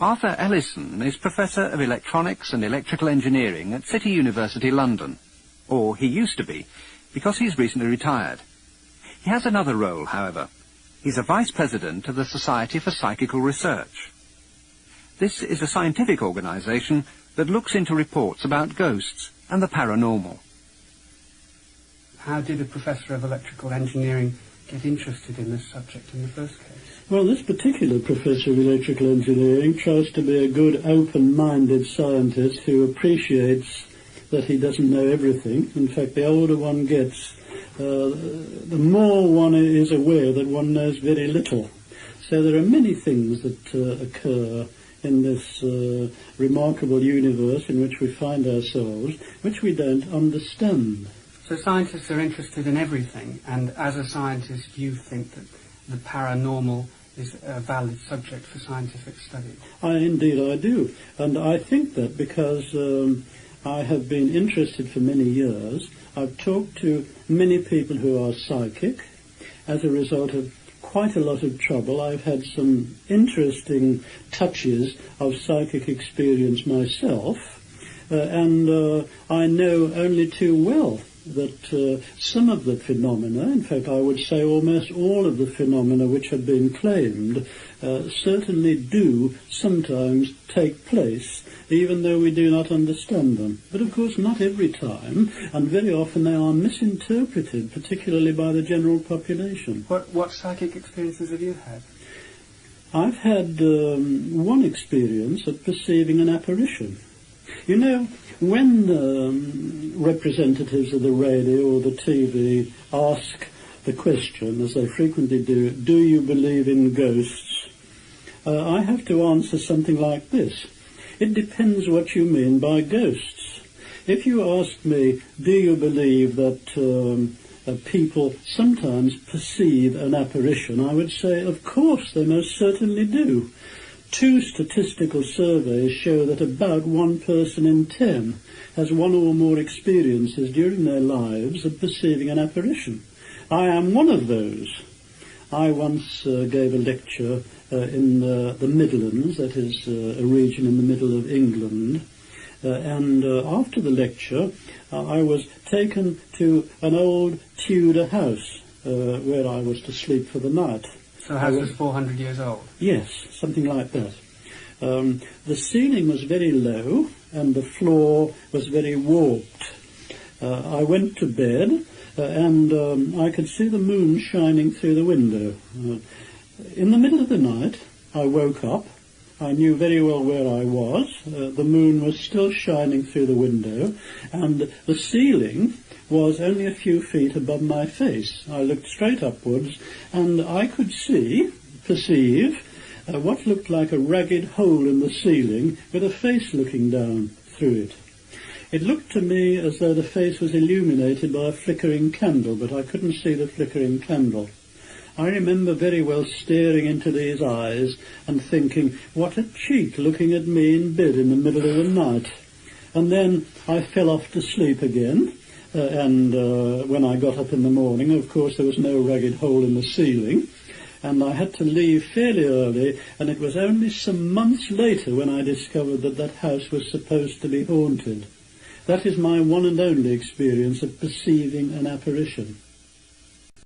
Arthur Ellison is Professor of Electronics and Electrical Engineering at City University London. Or he used to be, because he's recently retired. He has another role, however. He's a Vice President of the Society for Psychical Research. This is a scientific organisation that looks into reports about ghosts and the paranormal. How did a Professor of Electrical Engineering get interested in this subject in the first case? Well, this particular Professor of Electrical Engineering tries to be a good, open-minded scientist who appreciates that he doesn't know everything. In fact, the older one gets, the more one is aware that one knows very little. So there are many things that occur in this remarkable universe in which we find ourselves, which we don't understand. So scientists are interested in everything, and as a scientist you think that the paranormal is a valid subject for scientific study? Indeed I do, and I think that because I have been interested for many years. I've talked to many people who are psychic. As a result of quite a lot of trouble, I've had some interesting touches of psychic experience myself, and I know only too well that some of the phenomena, in fact I would say almost all of the phenomena which have been claimed, certainly do sometimes take place, even though we do not understand them. But of course not every time, and very often they are misinterpreted, particularly by the general population. What psychic experiences have you had? I've had one experience of perceiving an apparition. You know, when representatives of the radio or the TV ask the question, as they frequently do you believe in ghosts? I have to answer something like this. It depends what you mean by ghosts. If you ask me, do you believe that people sometimes perceive an apparition, I would say, of course, they most certainly do. 2 statistical surveys show that about 1 person in 10 has one or more experiences during their lives of perceiving an apparition. I am one of those. I once gave a lecture in the Midlands, that is a region in the middle of England, and after the lecture I was taken to an old Tudor house where I was to sleep for the night. So the house was 400 years old? Yes, something like that. The ceiling was very low and the floor was very warped. I went to bed and I could see the moon shining through the window. In the middle of the night I woke up. I knew very well where I was. The moon was still shining through the window and the ceiling was only a few feet above my face. I looked straight upwards and I could perceive what looked like a ragged hole in the ceiling with a face looking down through it. It looked to me as though the face was illuminated by a flickering candle, but I couldn't see the flickering candle. I remember very well staring into these eyes and thinking, what a cheek looking at me in bed in the middle of the night. And then I fell off to sleep again. And when I got up in the morning, of course, there was no ragged hole in the ceiling, and I had to leave fairly early, and it was only some months later when I discovered that that house was supposed to be haunted. That is my one and only experience of perceiving an apparition.